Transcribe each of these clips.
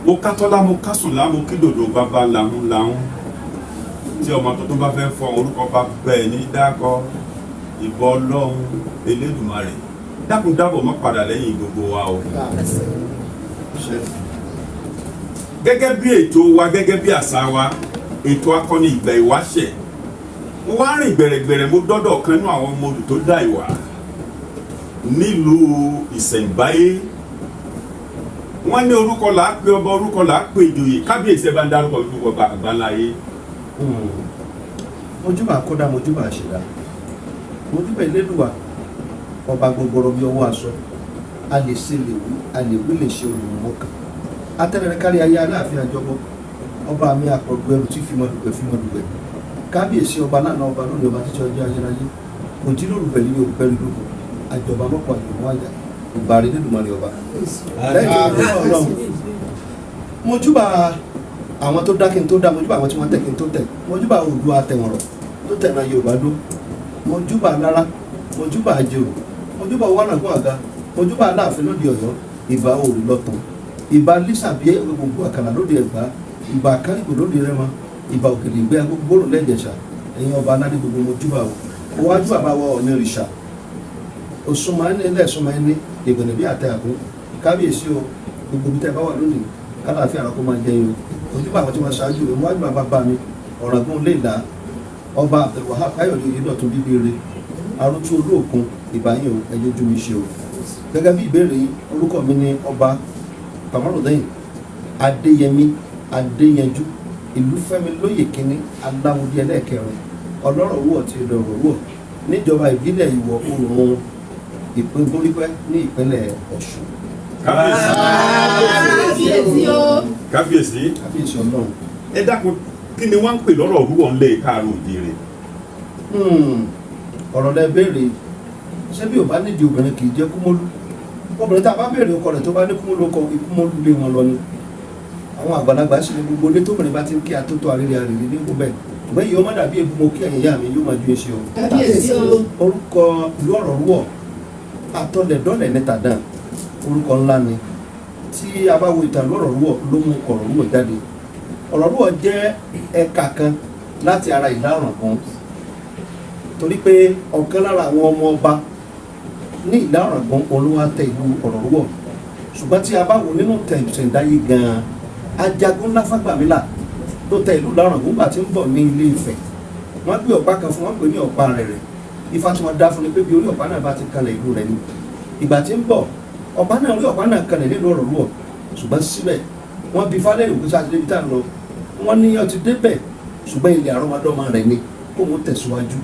mo kátọ́lá mo kásùnlá mo kí dòdò bàbá làwọn làwọn tí ọmọ tuntun bá fẹ́ fọ orúkọ bá bẹ́ẹ̀ ní dákọ ìbọ Ọlọ́run Elédùmarè dákun dábọ̀ má padà lẹ́yìn gbogbo wa o. gẹ́gẹ́ bí ètò wa gẹ́gẹ́ bí àṣà wa ètò akọni ìgbà ìwáṣẹ̀ mo wá rìn gbẹ̀rẹ̀gbẹ̀rẹ̀ mo dọ́dọ̀ kan nínú àwọn ọmọ olù tó dá ìwà nílùú ìṣẹ̀ǹbáyé. wọ́n ní orúkọ là á pe ọba orúkọ là á pe ìjòyè kábíyèsí ẹ bá ń dárúkọ orúkọ àgbáláyé. mojúbà kódà mojúbà àṣìlá mojúbà Elédùà ọba gbogbooro bí ọwọ́ aṣọ a lè ṣe lè wí a lè wí lè ṣe olùmọ̀ kan atẹ́rẹ̀rẹ̀ kárí ayé Aláàfin àjọbọ ọba mi àpọ̀gbọ́ ẹrù tí fímọ̀dùgbẹ̀ kábíyèsí ọba lánàá ọba lónìí ọba títí ọjọ́ ayérayé òjì lórúbẹ̀ ní òpẹ́rù lóko àjọba mọ́pọ̀ àjọmọ́ àjà ìgbàrí Elédùmarè ọba. mojúbà àwọn tó dá kí n tó dá mojúbà àwọn tí wọ́n tẹ̀ kí n tó tẹ̀ mojúbà Oòduà àtẹ̀wọ̀nrọ̀ tó tẹ̀ náà Yorùbá dó mojúbà lára mojúbà àjèrò mojúbà wánàgún àga mojúbà Aláàfin lóde Ọ̀yọ́ ìbà òòrì lọ́tàn ìbà lísàbíyẹ gbogbo àkàlà lóde Ẹ̀gbá ìbà kárìgbò lóde Rẹ́mọ ìbà òkèlè ìgbé agbógbòrò lẹ́jẹ̀ṣà ẹ̀yin ọba aládé gbogbo mojúbà o wájú àbáwọ ọ̀nà ìrìṣà Osun máa ń ní ilé ẹ̀sùn máa ń ní ìgbẹ̀nẹ̀ bí àtẹ àgún kábíyèsí o gbogbo bí tẹ́ bá wà lónìí kálàáfíà àràkó máa jẹ yín o ojúbà àwọn tí wọ́n ṣáájú rẹ̀ wájú bàbá mi Ọ̀ràngún Léèlá ọba Abdulwahab Káyọ̀dé Oyèdọ̀tun bíbélé arúgbó olóòkun ìbáyìn o ẹjọ́ ojú mi ṣe o gẹ́gẹ́ bí ìbéèrè yín orúkọ mi ni ọba Kamarudeen Adeyemi Adeyanju Ilufemiloye kínní Alawode ẹlẹ́ẹ̀kẹrin Olóròrùwò ti Ìlọ̀rọ̀rùwò níjọba ìbílẹ̀ ìwọ̀ oòrùn ìpín Boripe ní ìpínlẹ̀ Ọ̀ṣun. kábíyèsí Ọlọ́run. ẹ dákun kí ni wọ́n ń pè lọ́rọ̀rùwò ńlẹ̀ Káàárọ̀ Oòjíire. ọ̀rọ̀ lẹ béèrè ṣé bí ò bá nídìí obìnrin kì í jẹ́ kúmọ́lú obìnrin tá a bá béèrè ọkọ rẹ̀ tó bá ní kúmọ́lú ọkọ ìkúmọ́lú lé wọn lọ ni àwọn àgbàlagbà sì ní gbogbo ilé tóbìnrin bá ti ń kí atótó àrírí àrírí ní gbogbo ẹ̀ ṣùgbọ́n yìí ó má dàbí egun mo kí ẹ̀yìn ìyá mi yóò máa ju eṣe o. orúkọ ìlú Ọ̀rọ̀rùwọ̀ atọ́lẹ̀dọ́lẹ̀ ní tàdán orúkọ ńlá ni tí a bá wo ìtàn Ọ̀rọ̀rùwọ̀ ló mú Ọ̀rọ̀rùwọ̀ jáde. Ọ̀rọ̀rùwọ̀ jẹ́ ẹ̀ka kan láti ara ìlà Ọ̀ràngún torí pé ọ̀kan lára àwọn ọmọ ọba ní ìlà Ọ̀ràngún olúwa tẹ ìlú Ọ̀rọ̀rùwọ̀ ṣùgbọ́n tí a bá wo nínú tẹ̀sẹ̀ndáyé gan-an ajagun ńlá Fágbàmílà tó tẹ ìlú Ọ̀ràngún gbà tí ń bọ̀ ní Ilé Ifẹ̀ wọ́n gbé ọ̀pá kan fún wọn pè ní ọ̀pá rẹ̀ ifá tí wọ́n dá fún ni pé bí orí ọ̀pá náà bá ti kalẹ̀ ìlú rẹ̀ ni ìgbà tí ń bọ̀ ọ̀pá náà orí ọ̀pá náà kalẹ̀ nílùú Ọ̀rọ̀rùwọ̀ ṣùgbọ́n síbẹ̀ wọ́n bí falẹ̀ òkú sáà débi tá à ń lọ wọ́n ní ó ti débẹ̀ ṣùgbọ́n ilé àrọ́mọdọ́mọ rẹ̀ ni kó wọ́n tẹ̀síwájú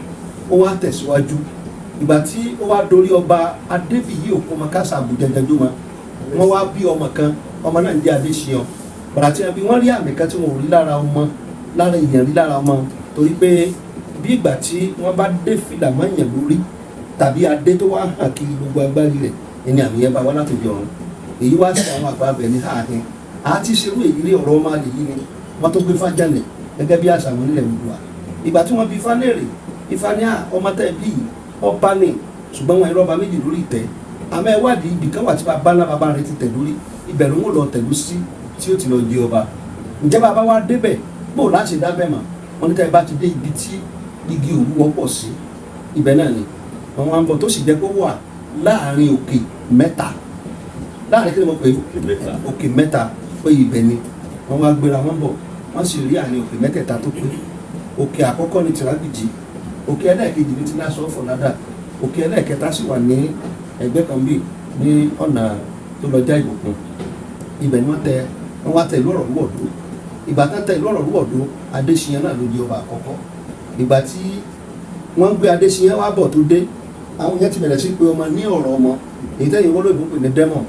ó wá tẹ̀síwájú ìgbà tí ó wá dorí ọba Adébíyì Òkúnmọkásá Àbújẹjẹjọ wọ́n wá bí ọmọ kan ọmọ náà ń jẹ́ Adéṣíyàn bàrà tí wọ́n rí àmì kan tí wọ́n rí lára ọmọ lára èèyàn rí lára ọmọ torí pé bí ìgbà tí wọ́n bá dé fìlà mọ́yàn lórí tàbí adé tó wá hàn kiri gbogbo agbárí rẹ̀ ẹni àmì yẹn bá wá láti jọ ọ̀run èyí wá sí àwọn àgbà bẹ̀ ní ààrin àti ṣerú èyí rí ọ̀rọ̀ ọmọ àlè yìí ni wọ́n tó gbé fájàlẹ̀ gẹ́gẹ́ bí àṣà àwọn onílẹ̀ Oòduà ìgbà tí wọ́n bí Ifá léèrè Ifá ní ọmọ tẹ́ bí ọba ní ṣùgbọ́n wọn ìrọ́ba méjì lórí ìtẹ́ àmọ́ ẹ wádìí ibì kan wà tí bàbá ńlá bàbá rẹ̀ ti tẹ̀ lórí ibẹ̀ ló ń lọ tẹ̀lú sí tí ó ti lọ jẹ ọba ǹjẹ́ bàbá wa débẹ̀ bó láti dábẹ́ mà wọ́n ní ká ẹ bá ti dé ibi tí igi òwú wọ́pọ̀ sí ibẹ̀ náà ni wọ́n wá ń bọ̀ tó sì jẹ́ pé ó wà láàrin òkè mẹ́ta láàrin kí ni mo pè é òkè mẹ́ta pé ibẹ̀ ni wọ́n wá gbéra wọ́n bọ̀ wọ́n sì rí àárín òkè mẹ́tẹ̀ẹ̀ta tó pé òkè àkọ́kọ́ ni tìrábìjì òkè ẹlẹ́ẹ̀kejì ní ti lásán fọ̀nádà òkè ẹlẹ́ẹ̀kẹta sì wà ní ẹgbẹ́ kan bíi ní ọ̀nà tó lọ já ìbùkún ibẹ̀ ni wọ́n wá tẹ ìlú Ọ̀rọ̀rùwọ̀ dó ìgbà tán tẹ ìlú Ọ̀rọ̀rùwọ̀ dó Adéṣiyàn náà ló di ọba àkọ́kọ́ ìgbà tí wọ́n gbé Adéṣiyàn wá bọ̀ tó dé àwọn yẹn ti bẹ̀rẹ̀ sí pé ọmọ ní ọ̀rọ̀ ọmọ èyí tẹ́yìn wọ́n lóògùn pè ní dẹ́mọ̀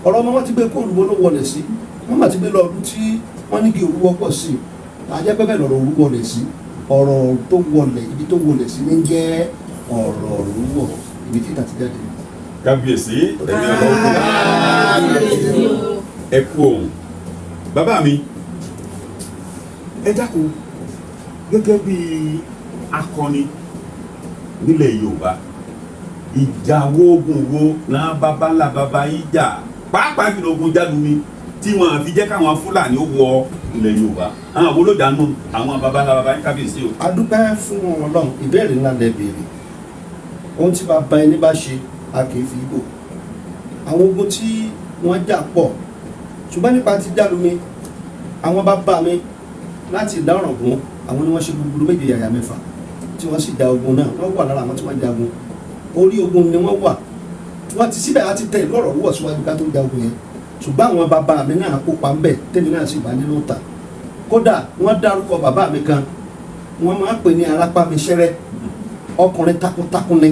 ọ̀rọ̀ ọmọ wọn ti gbé kó olùwọ́ ló wọlé sí wọ́n mà ti gbé lọ ọdún tí wọ́n ní kí orúwọ́ pọ̀ sí àjẹpẹ́bẹ́ lọ́rọ̀ orúwọ́ wọlé sí ọ̀rọ̀ tó wọlé ibi tó wọlé sí ní jẹ́ Ọ̀rọ̀rùwọ̀ ibi tí ìtàtí jáde. kábíyèsí ẹ kú ohun bàbá mi ẹ dákun gẹ́gẹ́ bí akọni nílẹ̀ Yorùbá ìjà wo ogun wo náà bàbá ńlá bàbá yìí jà pàápàá jùlọ ogun Jálumi tí wọ́n fi jẹ́ káwọn Fúlàní ó wọ ilẹ̀ Yorùbá àwọn olódàánú àwọn baba ń kábíyèsí o. a dúpẹ́ fún Ọlọ́run. ìbéèrè ńlá lẹ béèrè. ohun tí bàbá ẹni bá ṣe a kì í fi bò. àwọn ogun tí wọ́n jà pọ̀ ṣùgbọ́n nípa ti Jálumi àwọn bàbá mi láti ìlà Ọ̀ràngún àwọn ni wọ́n ṣe gbogbo méje yàyà mẹ́fà tí wọ́n sì da ogun náà wọ́n wà lára àwọn tí wọ́n jagun orí ogun ni wọ́n wà wọ́n ti síbẹ̀ láti tẹ̀ lọ́rọ̀ wúwọ̀ síwájú ká tó ja ogun yẹn ṣùgbọ́n àwọn bàbá mi náà kópa ń bẹ̀ tẹ́mi náà sì bá nínú ta kódà wọ́n dárúkọ bàbá mi kan wọ́n máa ń pè ní Alápámiṣẹ́rẹ́ ọkùnrin takuntakun ni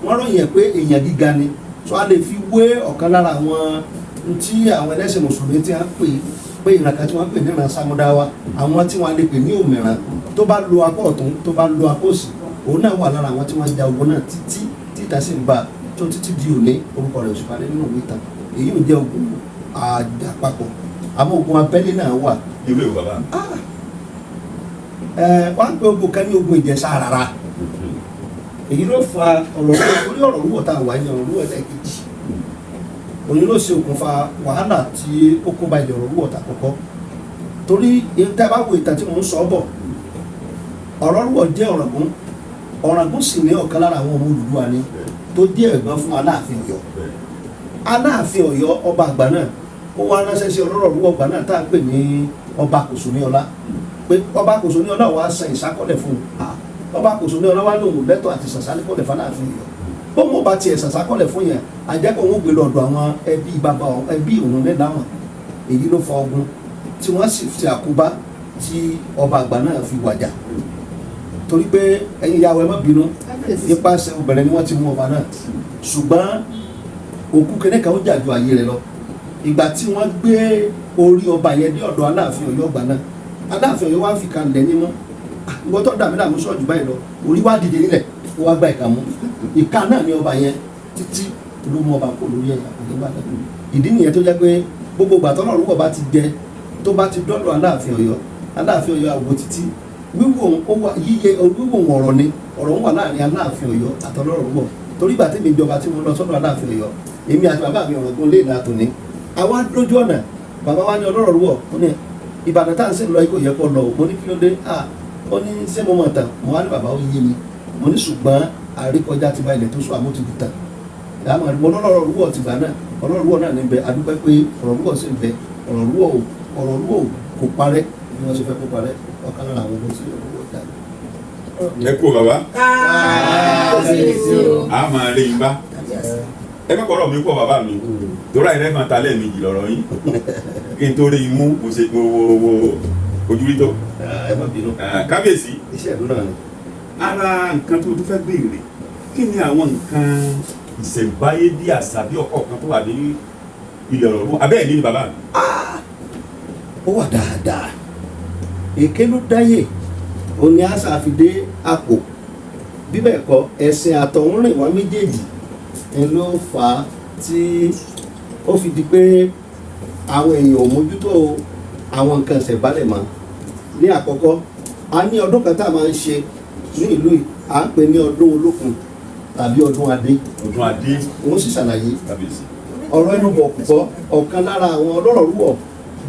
wọ́n ròyìn ẹ̀ pé èèyàn gíga ni tó a lè fi wé ọ̀kan lára àwọn tí àwọn ẹlẹ́sìn mùsùlùmí ti ń pè ìrànká tí wọ́n pè ní ìràn Sámúdáwá àwọn tí wọ́n lè pè ní òmìrán tó bá lo apá ọ̀tún tó bá lo apá òsì òun náà wà lára àwọn tí wọ́n ja ogun náà títí títa sì ń bá tó títí di òní orúkọ rẹ̀ òṣùpá nínú ìwé ìtàn èyí ò jẹ́ ogun àjàpapọ̀ àmọ́ ogun abẹ́lé náà wà. ìwé ìwé bàbá. wọ́n á gbé ogun kan ní ogun Ìjẹ̀ṣà rárá èyí ló fa Ọ̀rọ̀rúwọ̀ tá a wà ní Ọ̀rọ̀rúwọ̀ ẹlẹ́ẹ̀kejì òun ló ṣe okùnfà wàhálà tí ó kó ba ilẹ̀ Ọ̀rọ̀rúwọ̀ tà kọ́kọ́ torí tá a bá wo ìtàn tí mò ń sọ bọ̀ Ọ̀rọ̀rúwọ̀ jẹ́ Ọ̀ràngún sì ní ọ̀kan lára àwọn ọmọ Odùduwà ni tó jẹ́ ẹ̀gbọ́n fún Aláàfin Ọ̀yọ́. Aláàfin Ọ̀yọ́ ọba àgbà náà ó wá ránṣẹ́ sí Ọ̀rọ̀rúwọ̀ ọgbà náà tá a pè ní ọba Kòsóníọlá pé ọba Kòsóníọlá wàá san ìsákọ́lẹ̀ fún un ọba Kòsóníọlá wá lóhùn lẹ́tọ̀ àti sàsálẹ́kọ̀lẹ̀ fún Aláàfin Ọ̀yọ́ bó mo bá tiẹ̀ sàsákọ́lẹ̀ fún yẹn àjẹkọ̀ òun gbé lọ́dọ̀ àwọn ẹbí bàbá ẹbí òun ní dáhùn èyí ló fa ogun tí wọ́n sì fi àkóbá tí ọba àgbà náà fi wàjà torí pé ẹ̀yin ìyàwó ẹ má bínú nípasẹ̀ obìnrin ni wọ́n ti mú ọba náà ṣùgbọ́n òkú kẹ́nẹ́ kan ó jà ju ayé rẹ̀ lọ ìgbà tí wọ́n gbé orí ọba yẹn dé ọ̀dọ̀ Aláàfin Ọ̀yọ́ ọgbà náà Aláàfin Ọ̀yọ́ wá fi kan lẹ̀ nímú ìwọ́n tó dàmí làmú sọ́ọ̀jù báyìí lọ orí wá dìde nílẹ̀ ó wá gba ìka mú ìka náà ni ọba yẹn títí ló mú ọba kó lórí ẹ̀yà kò ní bá dẹ̀ ìdí nìyẹn tó jẹ́ pé gbogbo gbàtọ́ náà Ọ̀rọ̀rúwọ̀ bá ti jẹ tó bá ti dọ́dọ̀ Aláàfin Ọ̀yọ́ àwò títí wíwò ọ̀rọ̀ ni ọ̀rọ̀ ń wà láàrin Aláàfin Ọ̀yọ́ àtọ̀lọ́rọ̀rúwọ̀ torí ìgbà tí mi jọba tí mo lọ sọ́dọ̀ Aláàfin Ọ̀yọ́ èmi àti bàbá mi Ọ̀ràngún lè dà tó ní àwa lójú ọ̀nà bàbá wa ní Ọlọ́rọ̀rúwọ̀ ó ní Ìbàdàn tá à ń sìn lọ ikú yẹ kó lọ mo ní kí ló dé ó ní ṣé mo mọ̀ tán mo wá ní bàbá ó yé mi mo ní ṣùgbọ́n àríkọjá ti ba ilẹ̀ tó sọ àmọ́ ti bù tán àmọ́ mo lọ́rọ̀rúwọ̀ ti gbà náà Ọlọ́rọ̀rúwọ̀ náà ní bẹ adúpẹ́ pé Ọ̀rọ̀rúwọ̀ sì ń bẹ Ọ̀rọ̀rúwọ̀ kò parẹ́ bí wọ́n ṣe fẹ́ kó parẹ́ ọ̀kan lára àwọn ọmọ tí Ọ̀rọ̀rúwọ̀ dá. ẹ kú bàbá a máa rí yín bá ẹ má kọ́rọ̀ mi pọ̀ bàbá mi torí àìrẹ́ máa ta lẹ́ẹ̀mejì lọ́rọ̀ yín kí n tó rí imú mo ṣe wo ojúrí tó. ẹ má bínú. kábíyèsí iṣẹ́ ìlú náà ni. ara nǹkan tó fẹ́ béèrè kí ni àwọn nǹkan ìṣẹ̀ǹbáyé bí àṣà bí ọkọ̀ kan tó wà ní ilẹ̀ Ọ̀rọ̀rúwọ̀ abẹ́ẹ̀ ní bàbá mi. ó wà dáadáa èké ló dáyé òun ni àṣà fi dé àpò bí bẹ́ẹ̀ kọ́ ẹ̀sìn àtọ̀húnrìn wá méjèèjì ni ló fà á tí ó fi di pé àwọn èèyàn ò mójútó àwọn nǹkan ìṣẹ̀ǹbálẹ̀ mọ́ ní àkọ́kọ́ a ní ọdún kan tá a máa ń ṣe ní ìlú yìí à ń pè ní ọdún Olókun tàbí ọdún Adé. ọdún Adé. wọ́n sì ṣàlàyé ọ̀rọ̀ ẹnu bọ̀ púpọ̀ ọ̀kan lára àwọn Ọlọ́rọ̀rúwọ̀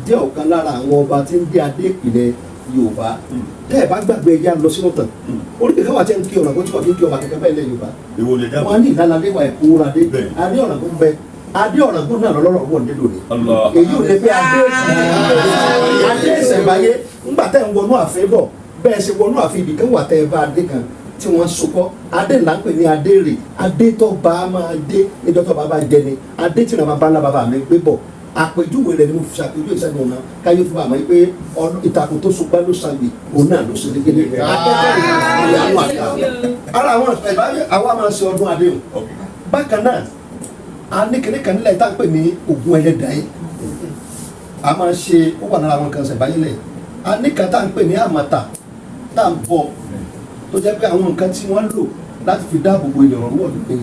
jẹ́ ọ̀kan lára àwọn ọba tí ń dé adé ìpìlẹ̀ Yorùbá tẹ́ ẹ̀ bá gbàgbé ẹja lọ sínú tàn oríkèé káwá tẹ́ ń kí Ọ̀ràngún tí wọ́n fi ń kí ọba kẹ̀kẹ́ bẹ́ẹ̀ lẹ̀ Yorùbá wọ́n á ní ìlànàdé wa ẹ̀kú adé adé Ọ̀ràngún bẹ adé Ọ̀ràngún náà lọ́rọ̀rúwọ̀ nílò ni èyí ò lè pé adé ìṣẹ̀ǹbáyé ńgbà tẹ́ ń wọnú ààfin bọ̀ bẹ́ẹ̀ ṣe wọnú ààfin ibì kan wà tẹ́ ẹ bá adé kan tí wọ́n sokọ́ adé ńlá ń pè ní adé rè adé tó bá máa dé níjọ́ tó bá bá jẹ ni adé tí nàá bá ńlá bàbá mi gbé bọ̀ àpèjúwe rẹ̀ ni mo fi ṣàpèjúwe sẹ́gun ọ̀nà káyọ̀ fún àmọ́ pé ìtàkùn tó sogbá ló ṣàgbé òun náà ló ṣe dégbé ara àwọn ìbáyé àwa máa ṣe ọdún adéhùn bákan náà a ní kékeré kan nílẹ̀ tá à ń pè ní Ògún Ẹlẹ́dàá a máa ṣe ó wà lára àwọn kan ṣẹ̀báyé lẹ̀ a ní kan tá à ń pè ní àmàtà tá à ń bọ̀ tó jẹ́ pé àwọn nǹkan tí wọ́n lò láti fi dáàbò bo ilẹ̀ Ọ̀rọ̀rúwọ̀ ọdún pé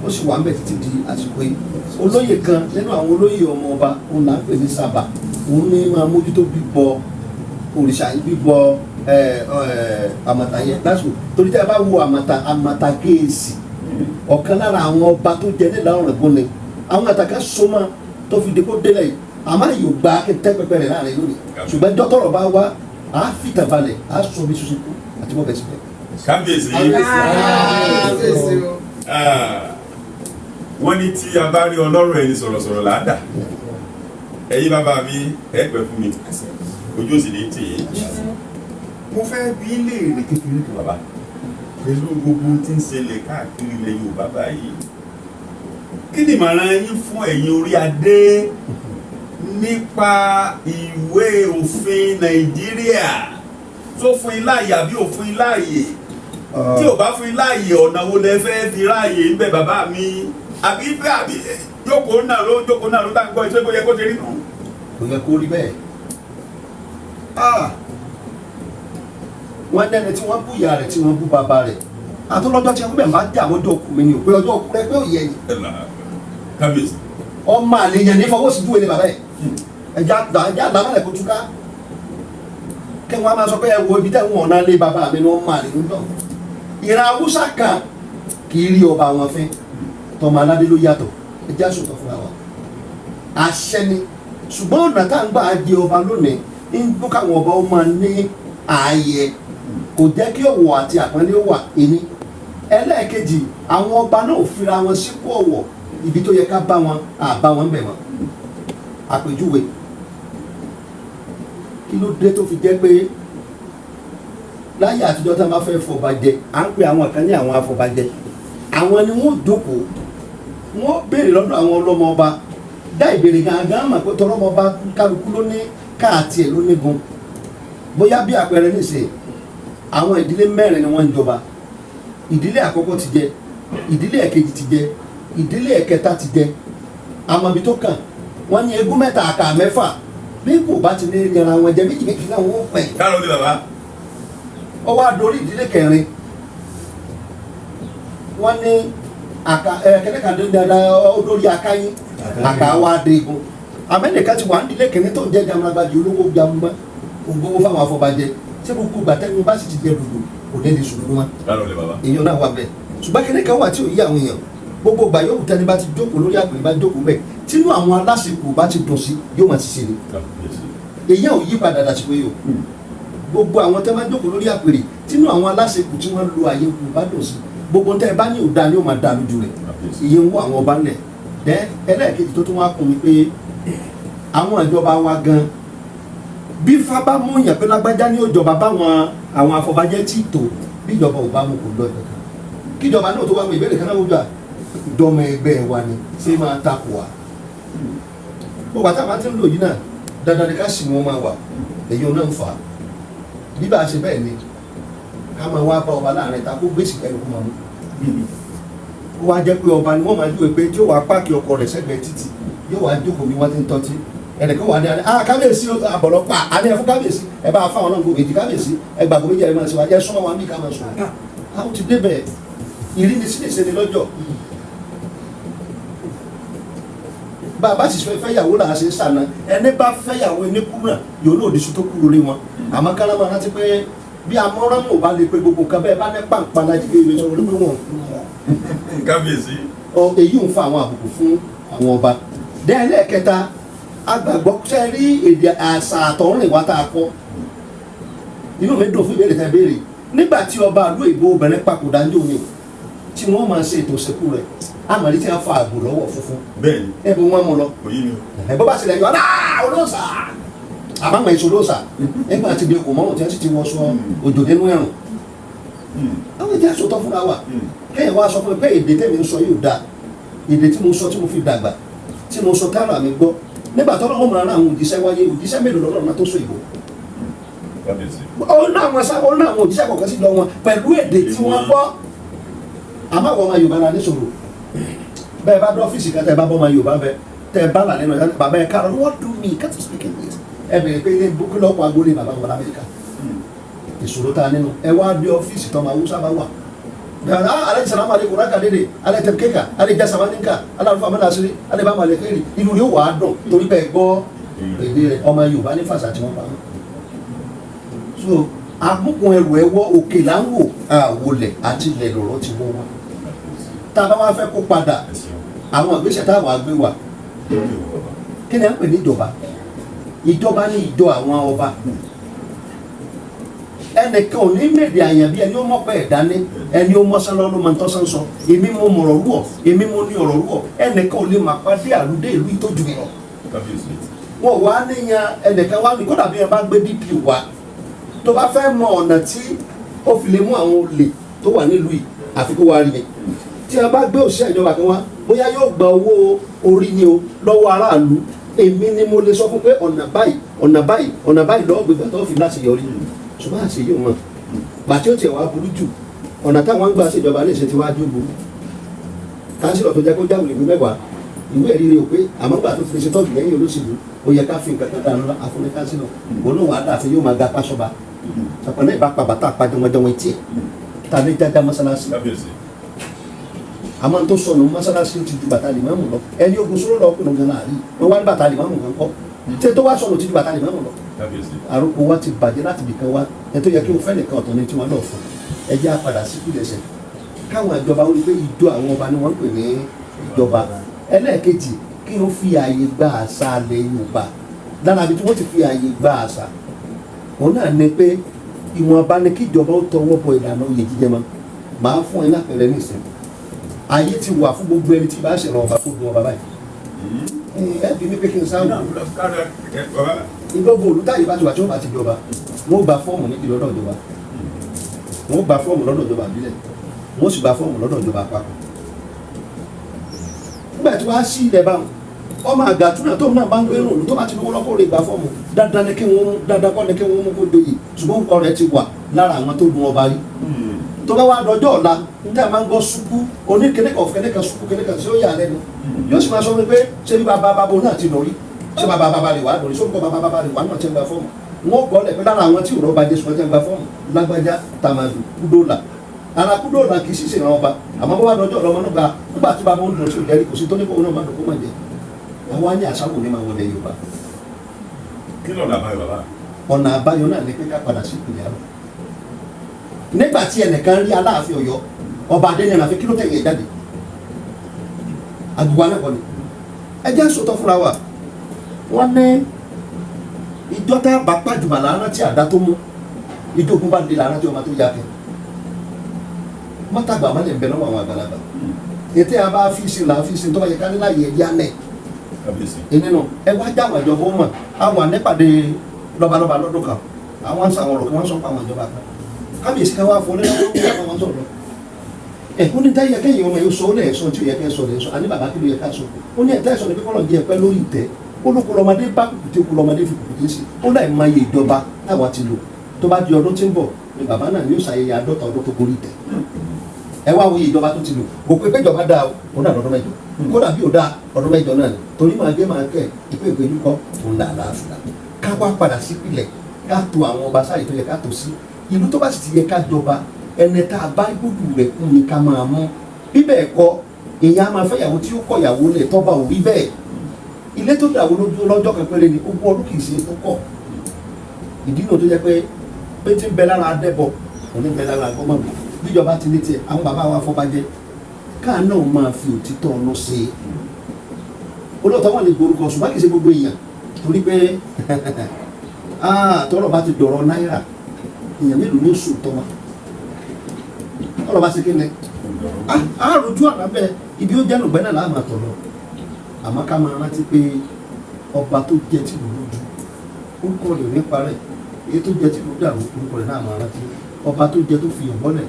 ó sì wà ń bẹ̀ títí di àsìkò yìí olóyè kan nínú àwọn olóyè ọmọ ọba òun là ń pè ní Sábà òun ní máa mójútó bíbọ òrìṣà yìí bíbọ àmàtà yẹn lásìkò torí tí a bá wo àmàtà Kéèsì ọ̀kan lára àwọn ọba tó jẹ nílẹ̀ Ọ̀ràngún ni àwọn àtàkà sọmọ tó fi dépò délẹ̀ àmọ́ yóò gba tẹ́ pẹpẹ rẹ̀ láàrin lónìí ṣùgbọ́n dọ́tọ̀rọ̀ bá wá á fìtà balẹ̀ á sọ bí ṣoṣo kú àti bọ́ bẹ̀ síbẹ̀. kábíyèsí wọ́n ní tí a bá rí ọlọ́rọ̀ ẹni sọ̀rọ̀sọ̀rọ̀ láàdà ẹ̀yin bàbá mi ẹ pẹ́ fún mi ojú òsì ní tì í. mo fẹ́ bí léèrè kékeré kan bàbá pẹ̀lú gbogbo tí ń ṣẹlẹ̀ káàkiri ilẹ̀ Yorùbá báyìí kí ni ìmọ̀ràn yín fún ẹ̀yin orí adé nípa ìwé òfin Nàìjíríà tó fún yín láàyè àbí ò fún yín láàyè tí ò bá fún yín láàyè ọ̀nà wo lẹ fẹ́ fi ráàyè ń bẹ bàbá mi àbí jókòó náà ló tá ń gbọ́ ìṣe kó yẹ kó ṣe rí nù. kò yẹ kó rí bẹ́ẹ̀ wọ́n dẹ́ni tí wọ́n bú ìyá rẹ̀ tí wọ́n bú bàbá rẹ̀ àtọ́lọ́jọ́ tí wọ́n bẹ̀ máa dé àwọn ọjọ́ òkú mi ni ò pé ọjọ́ òkú rẹ pé ò yẹ ni. kábíyèsí. ọmọ àlèyàn ní fọwọ́ sí dúwèé ní bàbá ẹ̀ ẹja àdámọ́lẹ̀ kó túká kí wọ́n máa sọ pé ẹ wo ibi tẹ́ wọ́n náà lé bàbá mi ní wọ́n máa lè ń dọ̀. ìran Haúsá kan kì í rí ọba wọn fẹ́ tọmọ aládé ló yàtọ̀ ẹja sòtọ̀ fúnra wa àṣẹ ni ṣùgbọ́n ọ̀nà tá à ń gbà jẹ ọba lónìí ń gbọ́ káwọn ọba ọmọ ní ààyè kò jẹ́ kí ọ̀wọ̀ àti àpọ́nlé wà ẹni ẹlẹ́ẹ̀kejì àwọn ọba náà fira wọn sípò ọ̀wọ̀ ibi tó yẹ ká bá wọn àbá wọn bẹ̀ wọn àpèjúwe kí ló dé tó fi jẹ́ pé láyé àtijọ́ tá a máa fẹ́ fọbajẹ à ń pè àwọn kan ní àwọn afọbajẹ àwọn ni wọ́n jókòó wọ́n béèrè lọ́dọ̀ àwọn ọlọ́mọ ọba dá ìbéèrè gangan mà pé tọlọ́mọ ọba kálukú ló ní káàtì ẹ̀ ló ní gun bóyá bí àpẹẹrẹ nísìnyí àwọn ìdílé mẹ́rin ni wọ́n ń jọba ìdílé àkọ́kọ́ ti jẹ ìdílé ẹ̀kejì ti jẹ ìdílé ẹ̀kẹta ti jẹ àmọ́bi tó kàn wọ́n ní egún mẹ́ta àkà mẹ́fà bí kò bá ti ní yẹra wọn jẹ méjì méjì náà wọ́n pẹ̀. káàró ní bàbá. ó wá dorí ìdílé kẹrin wọ́n ní àkà kẹ́lẹ́kà olórí akáyín àkà wa dégún amẹ́nìkan ti wà ní ìdílé kẹrin tó ń jẹ́ jamanagbájú olówó jamuna ògbówó fáwọn afọbajẹ tí gbogbo gbàtẹ́nu bá sì ti jẹ dòdò kò ní lè sùn lóma èèyàn náà wà bẹ́ẹ̀ ṣùgbọ́n kíní kan wà tí ò yí àwọn èèyàn gbogbo ìgbà yóò tẹni bá ti jókòó lórí àpèrè bá jókòó bẹ́ẹ̀ tínú àwọn aláṣepọ̀ bá ti dùn sí yóò máa ti ṣe ni èèyàn ò yí padà dàsìkò yìí o gbogbo àwọn tẹ́ bá jókòó lórí àpèrè tínú àwọn aláṣepọ̀ tí wọ́n lo àyè kù bá dùn sí gbogbo tẹ́ ẹ bá ní òda ni ó máa dá lójú rẹ̀ iye ń wọ àwọn ọba ńlẹ̀ dẹ́ ẹlẹ́ẹ̀kejì tó tún wá kún mi pé àwọn ìjọba wa gan bí fábá mú yàn pé lágbájá ní òjọba báwọn àwọn afọbajẹ tí tò bí ìjọba ò bá mú kò lọ ìjọba kíjọba náà tó wá mú ìbéèrè kan náà wọ́n gbà dọ́mọ ẹgbẹ́ wa ni ṣé máa takò wá gbogbo àtàwọn àti ń lò yìí náà dandan ni ká sì wọn máa wà èyí ò náà ń fà á bí bá a ṣe bẹ́ẹ̀ ni ká máa wá bá ọba láàrin ta kó gbèsè kẹrin kó máa mú ó wá jẹ́ pé ọba ni wọ́n máa dúró pé tí ó wàá páàkì ọkọ̀ rẹ̀ sẹ́gbẹ̀ẹ́ títì yóò wá jókòó bí wọ́n ti ń tọ́tí ẹnìkan wà ní alẹ́ kábíyèsí àbọ̀lọ́pàá alẹ́ fún kábíyèsí ẹ bá fáwọn náà gbòògì kábíyèsí ẹ gbàgbọ́ méjì ẹ máa ṣe wá jẹ́ súnmọ́ wa ní ká máa sùn àwọn ti débẹ̀ ìrínisí lè ṣe ni lọ́jọ́ bàbá sì fẹ́yàwó là á ṣe sànà ẹni bá fẹ́yàwó ẹni kúrò náà yóò lòdì sí tó kú lórí wọn àmọ́ kálámà rántí pé bí amọ́rán mò bá lè pe gbogbo nǹkan bẹ́ẹ̀ bá ní pàǹpà láti gbé ìwé sọ̀rọ̀ lórí wọn. kábíyèsí. èyí ń fa àwọn àbùkù fún àwọn ọba dẹ́ẹ̀lẹ́ kẹta agbàgbọ́ ṣe rí èdè àṣà àtọ̀rìn wa tá a kọ́ inú mi dùn fún ìbéèrè tẹ́ béèrè nígbà tí ọba àlú ìbò obìnrin papòdà ń jòní tí wọ́n máa ṣe ètò ìsìnkú rẹ̀ àmàlí tí wọ́n fa àgbò lọ́wọ́ funfun bẹ́ẹ̀ni ẹ̀bí wọ́n mú lọ ẹ̀bọ́ bá ṣẹlẹ̀ yọ olóòṣà àbámọ̀ èso olóòṣà ẹgbẹ́ àti ibi okò mọ́rùn tí wọ́n sì ti wọ́n sọ òjò nínú ẹ̀rùn àwọn ìdí àṣọtọ́ fúnra wa kẹ́yìn wá sọ fún mi pé èdè tẹ́mi ń sọ yóò dáa èdè tí mo sọ tí mo fi dàgbà tí mo sọ tára mi gbọ́ nígbà tó lọ́wọ́ mọ̀ àwọn òjíṣẹ́ wáyé òjíṣẹ́ mélòó lọ́rọ̀ náà tó sọ ìbò ó ná àwọn òjíṣẹ́ kọ̀ọ̀kan sí lọ wọn pẹ̀lú èdè tí wọ́n gbọ́ àmọ́ àwọn ọmọ Yorùbá la ní sọ̀rọ̀ bẹ́ẹ̀ bá dé ọ́fíìsì kan tẹ́ bá bọ́ ọmọ Yorùbá bẹ tẹ́ bá là nínú bàbá ẹ̀ kárọ̀ what do me can't speak English ẹ bẹ̀rẹ̀ pé ilé bókú lọ́pọ̀ agboolé bàbá wọn lamẹ́ríkà ìṣòro tá a nínú ẹ wá dé ọ́fíìsì tọ́mọ Haúsá bá wà alẹ́ sàlámù alẹ́kùn rákà dédé alẹ́ tẹ̀kéka alẹ́ jẹ́ sàmánìkà alẹ́ alùpàá mẹ́ta sírí alẹ́ bá malẹ̀ kéré inú yóò wà á dùn torí bẹ́ẹ̀ gbọ́ èdè rẹ̀ ọmọ Yorùbá ní fàṣà tí wọ́n pa mọ́. so amúkun ẹrù ẹwọ́ òkè là ń wò àwòlẹ̀ àti ilẹ̀ lọ̀rọ̀ ti wọ́ wá tá a bá wá fẹ́ kó padà àwọn ìgbésẹ̀ táwọn àgbẹ̀ wà kí ni à ń pè ní ìjọba? Ìjọba ní ìjọ àwọn ọba. Ẹnìkan ò ní mèdè àyàn bí ẹni ó mọ̀ pé ẹ̀dá ní ẹni ó mọ́sán lọ́dún máa ń tọ́sán sọ èmi mo mọ̀rọ̀ rúwọ̀ èmi mo ní ọ̀rọ̀ rúwọ̀ ẹnìkan ò lè máa pàdé àlùdé ìlú ìtọ́jú mi lọ. Wọ́n wá níyan ẹnìkan wá ní kódà bí ẹ bá gbé DP wá tó bá fẹ́ mọ ọ̀nà tí ó fi lè mú àwọn olè tó wà nílùú yìí àfi kó wá rí mi. Tí a bá gbé òṣìṣẹ́ ìjọba kan wá bóyá yóò gba owó orí ni o lọ́wọ́ aráàlú èmi ni mo lè sọ fún pé ọ̀nà báyìí lọ́ọ́ gbégbá tó fi láti yọrí ṣùgbọ́n àṣeyí ò mọ̀ bàtí ó tiẹ̀ wá burú jù ọ̀nà táwọn ń gbà ṣèjọba lè ṣe ti wá jó burú kánsílọ̀ tó jẹ́ kó jáwèé ìwé mẹ́wàá ìwé ẹ̀rí rẹ̀ pé àmọ́ gbà tó fi ṣe tọ́jú lẹ́yìn olóṣèlú ó yẹ ká fi nǹkan kan dáná àfúnni kánsílọ̀ olóhùn àdáfẹ́ yóò máa ga pásọba ṣàpọ̀nà ìbá pa bàtà àpàjọmọjọmọ etí ẹ̀ ta ní jájá mọ́sálásí àmọ́ tó sọnù mọ́sálásí ti ju bàtà lìmọ́mù lọ ẹni ogun sóró lọ kùnú gan láàrin wọn wá ní bàtà lìmọ́mù kan kọ́ tí tó wá sọnù ti ju bàtà lìmọ́mù lọ àrùkù wa ti bàjẹ́ láti bìkan wá ẹ tó yẹ kí o fẹ́ nìkan ọ̀tọ̀ ní tí wọ́n lọ fún ẹ jẹ́ àpàdà sí kúlẹ̀ṣẹ̀ káwọn ìjọba ó rí pé ìjọ àwọn ọba ni wọ́n ń pè ní ìjọba. Ẹlẹ́ẹ̀kejì kí wọ́n fi ààyè gba àṣà alẹ́ Yorùbá lára ibi tí wọ́n ti fi ààyè gba àṣà òun náà ni pé ìwọ̀nba ni kí ìjọba ó tọwọ́ bọ ìlànà oyè jíjẹ mọ́ máa fún ẹ lápẹẹrẹ nísìn ayé ti wà fún gbogbo ẹni tí bá ṣẹlẹ̀ ọba kó dun ọba báyìí ẹ bí mi pé kí n sáwọn ìgbọ́gbọ́ olùtàyè bá ti wà tí wọ́n bá ti jọba wọ́n gba fọ́ọ̀mù méjì lọ́dọ̀ ìjọba wọ́n gba fọ́ọ̀mù lọ́dọ̀ ìjọba àbílẹ̀ wọ́n sì gba fọ́ọ̀mù lọ́dọ̀ ìjọba àpapọ̀. Nígbà tí wọ́n á sí ilẹ̀ báwọn ọmọ àgàtúnà tó náà bá ń gbé rùn tó bá ti lówó lọ́kọ́ rẹ̀ gba fọ́ọ̀mù dandan kọ́ ni kí wọ́n mú kó doyè ṣùgbọ́n nǹkan rẹ̀ ti wà lára àwọn tó dun ọba rí. Tó bá wá dọjọ́ ọ̀la níta máa ń gbọ́ sukú oníkẹ́lẹ́kọ̀ sukú kẹ́lẹ́kọ̀ tí ó yà lẹ́nu yóò sì máa sọ wípé ṣé bí bàbá bàbá náà ti lọ rí ṣé bàbá bàbá rẹ̀ wà lórí sóńkọ́ bàbá bàbá rẹ̀ wà náà ti ń gba fọ́ọ̀mù wọ́n gbọ́ lẹ̀ pé lára àwọn tí òrọ̀ bá jẹ́ sùn ti ń gba fọ́ọ̀mù lágbájá tàmàdù kúdòlà ara kúdòlà kì í sì ṣèrànwọ́ ọba àmọ́ bó wá dọjọ́ ọlọ́mọ náà nígbà tí bàbá ń lọ sí òjẹ́rì kò sí tó ní kó náà má dùn kó má jẹ àwọn á ní àṣàwò ní máa wọlé Yorùbá. Kí lọ́nà àbáyọ bàbá? Ọ̀nà àbáyọ náà ní pé ká padà sí ìpìlẹ̀ àrùn. Nígbà tí ẹnìkan rí Aláàfin Ọ̀yọ́ ọba Adeyemi àfi kí ló tẹ̀yìn jáde àgbègbè anákọ̀ ni ẹ jẹ́ sọ́tọ̀ fúnra wa wọ́n ní ìjọ tá a bá pàjùmọ̀ làánà tí àdá tó mú ìjókòó bá dé làánà tí ọmọ tó yá kẹ mọ́tàgbà má lè bẹ lọ́wọ́ àwọn àgbàlagbà ètè àbá fíìsì là fíìsì tó bá yẹ ká ní láàyè ẹ̀yà nẹ̀ nínú ẹ wá já àwọn ìjọba ọmọ àwọn ànípàdé lọ́balọ́ba lọ́dún kan àwọn sàwọn ọ̀rọ̀ kí wọ́n sọ pa àwọn ìjọba kan kábíyèsí ká wá fún ọ ó ní táyà kẹ́yìn ọmọ yóò sọ ó lẹ̀ sọ tí ó yẹ kẹ́ sọ lẹ̀ sọ àní bàbá kí ló yẹ ká sọ ó ní ẹ̀tẹ́ sọ ní pípọ́ lọ́n jẹ́ ẹ̀pẹ́ lórí ìtẹ́ ó ló kúrò ọmọdé bá kùkùté kúrò ọmọdé fi kùkùté sí ó láì máa yẹ ìjọba táwa ti lò tó bá di ọdún tí ń bọ̀ ni bàbá náà yóò ṣàyẹyẹ 50 ọdún tó gorí ìtẹ́ ẹ wá wo ìjọba tó ti lò kò pé péjọba dáa ó dà lọ́dún mẹ́jọ kódà bí ó dáa ọdún mẹ́jọ náà ni torí máa gé máa kẹ́ ìpé ìpéjú kọ́ tó ń dà láàfin ká wá padà sí ìpìlẹ̀ ká to àwọn ọba sáyé tó yẹ ká tó sí ìlú tó bá sì ti yẹ ká jọba ẹni tá a bá gbódù rẹ̀ kún ni ká máa mú bí bẹ́ẹ̀ kọ́ èèyàn á máa fẹ́ ìyàwó tí ó kọ̀ ìyàwó lẹ̀ tọ́ba ò rí bẹ́ẹ̀ ilé tó dàwó lójú lọ́jọ́ kan péré ni ogún ọdún kì í ṣe tó kọ̀ ìdí náà tó jẹ́ pé tí ń bẹ lára adẹ́bọ̀ kò ní bẹ lára gbọ́mọ̀gbọ́ bíjọba ti ní tiẹ̀ àwọn bàbá wa fọbajẹ́ káà náà máa fi òtítọ́ ọ̀nà ṣe olóòótọ́ wọn lè gborúkọ ṣùgbọ́n kì í ṣe gbogbo èèyàn torí pé tọ́rọ̀ bá ti dọ̀rọ̀ náírà èèyàn mélòó ní oṣù tọ́ wa tọ́rọ̀ bá ṣe kí ni àròjú àlábẹ́ ibi ó jẹ́ lùgbẹ́ náà láàmà tọ̀ lọ àmọ́ ká máa rántí pé ọba tó jẹ́ tí ló lójú orúkọ rẹ̀ ní parẹ́ èyí tó jẹ́ tí ló dàrú orúkọ rẹ̀ náà máa rántí ọba tó jẹ́ tó fi hàn bọ́lẹ̀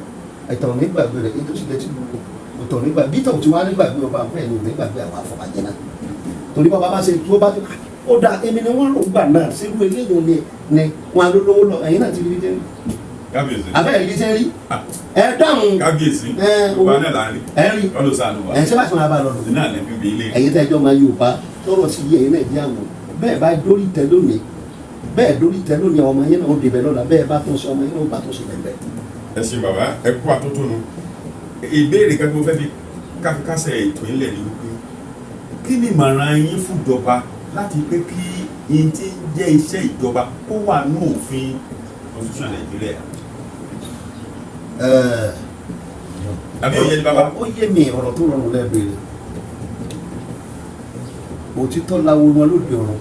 ìtàn nígbàgbé rẹ̀ èyí tó sì jẹ́ tí ló lò ìtàn nígbàgbé bí ìtàn tí wọ́n á nígbàgbé ọba bẹ́ẹ̀ ni ò nígbàgbé àwọn àfọ̀bàjẹ́ náà torí bàbá bá ṣe tó bá tó ó da èmi ni wọ́n lò gbà náà sínú eléyìí ni wọn á lówó lọ ẹ̀yin náà ti rí jẹ́ kábíyèsí abẹ́rẹ́ yìí ṣe rí ẹ dáhùn kábíyèsí ọba náà láàrin ẹ̀rí ọlọ́sàn wa ṣé bá ṣe máa bá lọ lọ náà lè fi bí ilé ẹ̀yin tẹ́jọ́ máa Yorùbá tọrọ sí yẹ ẹ̀yin náà jẹ́ àwọn bẹ́ẹ̀ bá dórí tẹ lónìí bẹ́ẹ̀ dórí tẹ lónìí ọmọ yẹn náà ó débẹ̀ lọ́la bẹ́ẹ̀ bá tó ń sọ ọmọ yẹn náà ó bá tó ṣe bẹ́ẹ̀. ẹ ṣe bàbá ẹ kú àtótónu ìbéèrè kan tó fẹ́ fi káfíkásẹ̀ ètò ilẹ̀ ní wípé kí ni ìmọ̀ràn yín fún ìjọba láti pé kí yín ti jẹ́ iṣẹ́ ìjọba kó wà ní òfin constitution Nàìjíríà. àbí ó yé mi ọ̀rọ̀ tó rọrùn lẹ́ẹ̀bẹ̀rẹ̀ òtítọ́ láwo wọn lóde ọ̀run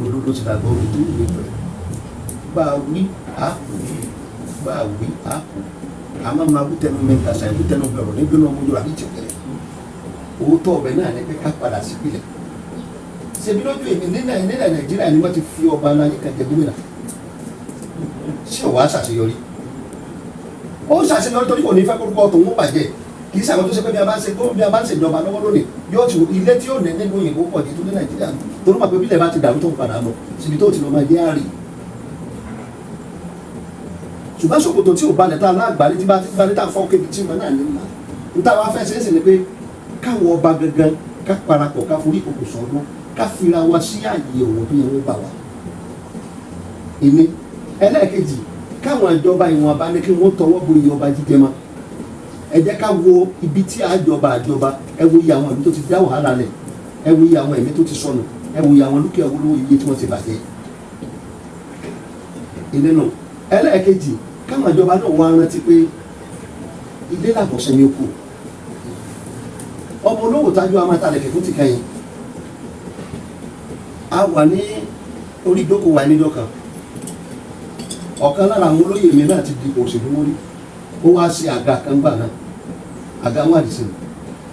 òdodo ti dàgbà omi tó ìwé pẹ̀ bá a wí àpò bá a wí àpò àmọ́ máa wí tẹnu mẹ́ta ṣàì wí tẹnu bẹ̀rù nígbẹ́ náà mo yọra ní ìtìpẹ́rẹ́ òótọ́ ọbẹ̀ náà ní pé ká padà sí ìpìlẹ̀ ṣebí lójú èmi nílẹ̀ Nàìjíríà ni wọ́n ti fi ọba aláyé kan jẹ gómìnà ṣé ò wá ṣàṣeyọrí ó ṣàṣeyọrí torí kò ní fẹ́ kórúkọ tó ń bàjẹ́ kì í ṣàwọn tó ṣe pé bí a bá ń ṣèjọba lọ́wọ́ lónìí yóò ti ilé tí yóò ní nínú òyìnbó pọ̀ jù tó ní Nàìjíríà torí mọ̀ pé bílẹ̀ bá ti dàrú tó ń padà lọ síbi tó ti lọ máa jẹ́ àárẹ̀ ṣùgbọ́n ṣòkòtò tí ò balẹ̀ tá aláàgbálẹ̀ tí bá balẹ̀ tá fọ́ kébi tí wọn náà ní ńlá níta wá fẹ́ ṣeéṣe ni pé káwọn ọba gangan ká parapọ̀ ká forí kòkò sọ́dún ká fira wa sí àyè òwò tó yẹ wọ́n bà wá. èmi ẹlẹ́ẹ̀kejì káwọn ìjọba ìwọ̀n bá ní kí wọ́n tọwọ́ bo iye ọba jíjẹ mọ́ ẹ jẹ́ ká wo ibi tí àjọba ẹ wo iye àwọn ìlú tó ti dá wàhálà lẹ̀ ẹ wo iye àwọn ẹ̀mí tó ti sọnù ẹ wo iye àwọn dúkìá olówó iye tí wọ́n ti bàjẹ́. ilé náà ẹlẹ́ẹ̀kejì káwọn ìjọba náà wá rántí pé ilé làbọ̀sẹ̀ ní okù ọmọ olówó tájú amátàlẹ̀kẹ̀ fún ti kẹyìn a wà ní orí ìjókòó wa níjọ́ kan ọ̀kan lára àwọn olóyè mi náà ti di òṣèlú mórí ó wá sí àga kan gbà náà àga wọn àdìsí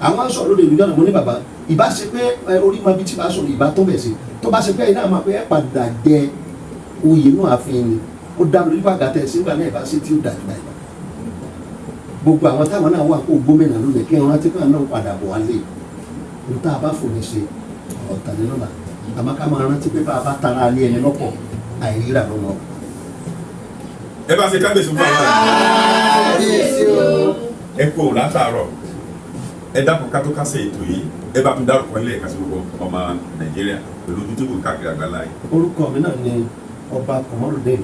àwọn sọ̀rọ̀ lóde ìlú náà mo ní bàbá ìbá ṣe pé orí mọ ibi tí bá sọ̀rọ̀ ìbá tó bẹ̀ sí tó bá ṣe pé iná máa pé ẹ padà jẹ oyè náà àfihàn ni ó dá lórí pàgàtẹ sígbà náà ìbá ṣe tí ó dájú báyìí gbogbo àwọn táwọn náà wà kó gómìnà lónìí kí wọn rántí kan náà padà bọ̀ wálé ní tá a bá fòní ṣe ọ̀tàlélọ́lá àmọ́ ká máa rántí pé bá a bá tara alẹ́ ẹni lọ́pọ̀ àìríra lọ́nà. ẹ bá ṣe kábíyèsí fún àwọn ẹ kú látàárọ̀ ẹ dákun ká tó kásẹ̀ ètò yìí ẹ bá tún dárúkọ nílẹ̀ kásẹ̀ gbogbo ọmọ Nàìjíríà pẹ̀lú ojú tó kù káàkiri àgbáńlá yìí. orúkọ mi náà ni ọba Kamarudeen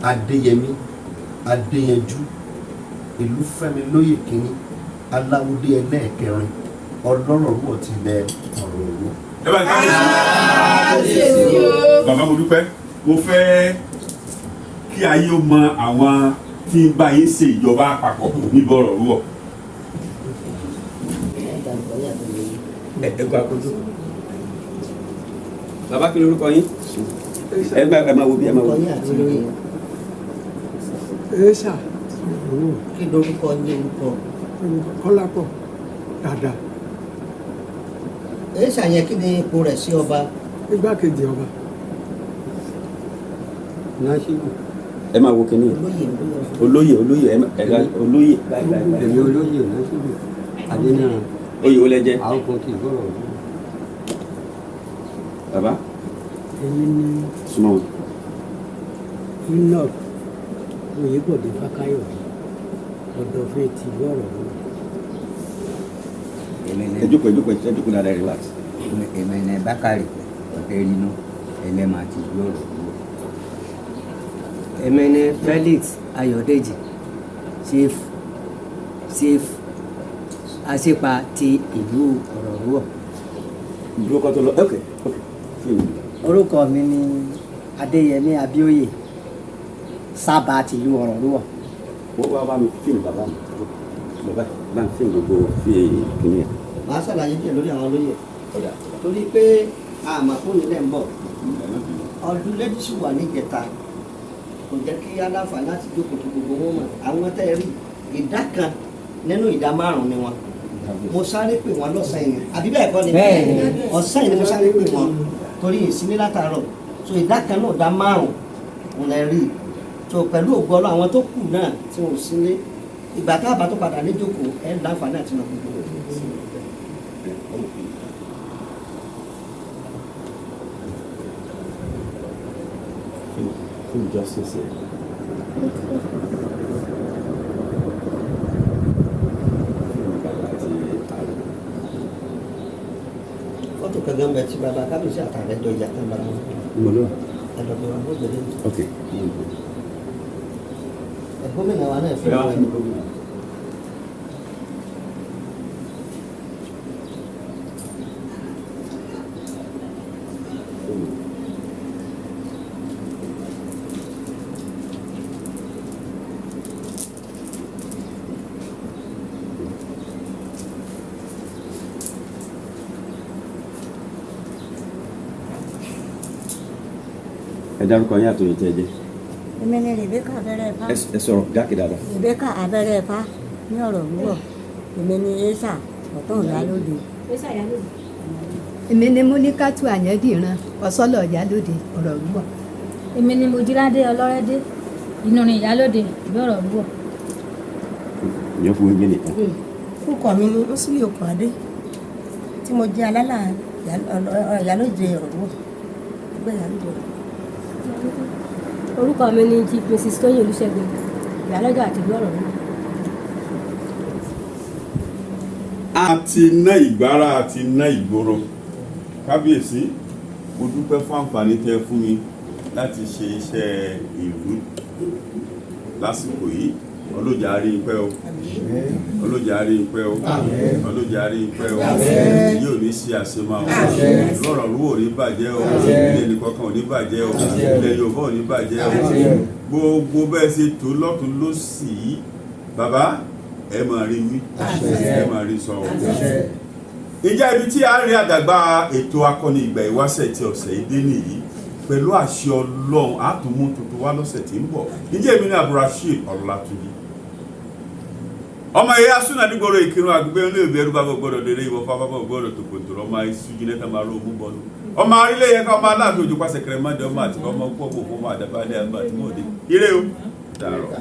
Adeyemi Adeyanju Ilufemiloye kínní Alawode ẹlẹ́ẹ̀kẹrin ORORUWO ti ilẹ̀ ORORUWO. ẹ bá kábíyèsí bàbá mo dúpẹ́ mo fẹ́ kí ayé ó mọ àwọn tí ń bá yín ṣe ìjọba àpapọ̀ níbi ORORUWO. ẹgbẹ́ akojú bàbá kí lorúkọ yín ẹ máa wo bí ẹ máa wo. ẹ̀ṣà kí lorúkọ ní orúkọ Kọ́lápọ̀ dada ẹ̀ṣà yẹn kí ni ipò rẹ̀ sí ọba igbákejì ọba Nasiru ẹ máa wo kíní olóyè olóyè olóyè èmi olóyè Nasiru Adéyanju oyè ó lẹ́jẹ́ àwọn kan kì í gbọ́rọ̀ bàbá èmi ní súnmọ́ wọn. Enoch Oyèbọ̀dé Fákáyọ̀dé ọ̀dọ̀fẹ́ ti ORORUWO. ẹ jókòó dáadáa relax. Emene Bakari Ọ̀tẹ́rínú ẹlẹ́mà ti ORORUWO. Emene Felix Ayọ̀dèjì chief aṣípa ti ìlú ORORUWO. dúró kọ́ tó lọ ok orúkọ mi ni Adeyemi Abíóyè sábà ti ìlú ORORUWO. wọ́n wá bá mi fíìmù bàbá mi bàbá bá mi fíìmù gbogbo fíìmù kìíní ẹ̀. màá ṣàlàyé díẹ̀ lórí àwọn olóyè torí pé àmàkùn nílẹ̀ ń bọ̀ ọdún lẹ́dísù wà níjẹta kò jẹ́ kí aláǹfààní láti jókòó tó gbogbo wọn mọ̀ àwọn tẹ́ ẹ rí ìdá kan nínú ìdá márùn-ún ni wọn mo sáré pè wọn lọ́sàn-án yìí àbí bẹ́ẹ̀ kọ́ ni ọ̀sán yìí ni mo sáré pè wọn torí ìsinmi látàárọ̀ so ìdá kan náà ìdá márùn-ún lẹ rí so pẹ̀lú ògbọ́lọ́ àwọn tó kù náà tí wọn ò sílé ìgbà tá a bá tó padà níjókòó ẹ láǹfààní àti mọ̀ gbogbo fíìmù justice ẹ̀. fọ́tò kankan bẹ tí baba kábíyèsí àtàrẹ jọ ìjà kan bára wọn mo lọ. ẹ̀dọ̀gbọ̀n wọn ló gbẹdẹ ok. gómìnà wa náà fi ẹ wá wọn fún mi gómìnà. ẹ dárúkọ yín àtòyìn tẹ́ jẹ́. Èmi ni Rebecca abẹ́rẹ́ ẹ̀fá. Ẹ sọ̀rọ̀ jákè dáadáa. Rebecca abẹ́rẹ́ ẹ̀fá ní Ọ̀rọ̀rúwọ̀. Èmi ni Esa ọ̀tọ̀ ìyálóde. Èmi ni Múníkátù Àyẹ́dìran Ọ̀sọ́lọ̀ ìyálóde Ọ̀rọ̀rúwọ̀. Èmi ni Mojírádé Ọlọ́rẹ́dé Ìnùrìn ìyálóde ìlú Ọ̀rọ̀rúwọ̀. Ìyẹn fún yín nìkan. Orúkọ mi ni Musili Okùnadé tí mo jẹ́ alálà ìyálóde Ọ̀rọ̀rúwọ̀. Ẹgbẹ́ ìyálóde Ọ̀rọ̀rúwọ̀. Orúkọ mi ni Chief Mrs. Tóyìn Olúṣẹ́gun ìyálọ́jà àti ìlú Ọ̀rọ̀rúwọ̀. a ti ná ìgbára àti ná ìgboro. Kábíyèsí, mo dúpẹ́ fún àǹfààní tẹ́ fún mi láti ṣe iṣẹ́ ìlú lásìkò yìí. Ọlọ́jà rí pẹ́ o, ọlọ́jà rí pẹ́ o, ọlọ́jà rí pẹ́ o, yóò ní ṣe àṣemá o, ìlú Ọ̀rọ̀rúwọ̀ ò ní bàjẹ́ o, ilé ẹnìkankan ò ní bàjẹ́ o, ilẹ̀ Yorùbá ò ní bàjẹ́ o, gbogbo bẹ́ẹ̀ ṣe tó lọ́tún lósì yìí, bàbá ẹ máa rí wí, ẹ máa rí sọ o. Ìjà ibi tí a rí àdàgbà ètò akọni ìgbà ìwáṣẹ̀ tí ọ̀sẹ̀ yìí dé nìyí pẹ̀lú àṣẹ Ọlọ́run àtúmú tuntun wá lọ́sẹ̀ tí ń bọ̀. Ìjẹ́ èmi ní Abdulrasheed Ọlátúnjí. Ọmọ ìyá súnà nígboro Ìkírun àgbègbè olóògbé ẹrú bàbá gbọ́dọ̀ lérè ìwọ fáfáfá gbọ́dọ̀ tòkòtò ọmọ ìṣújú nẹ́ta máa ró mú bọ́ọ̀lù. Ọmọ arílẹ̀ yẹn ká ọmọ aláàfin òjò pàṣẹ kẹrẹ mọ́dẹ ọmọ àti ọmọ kọ́ọ̀bù fún ọmọ àdàbálẹ̀ àgbà tí mo dé. Ire o. Dàárọ̀.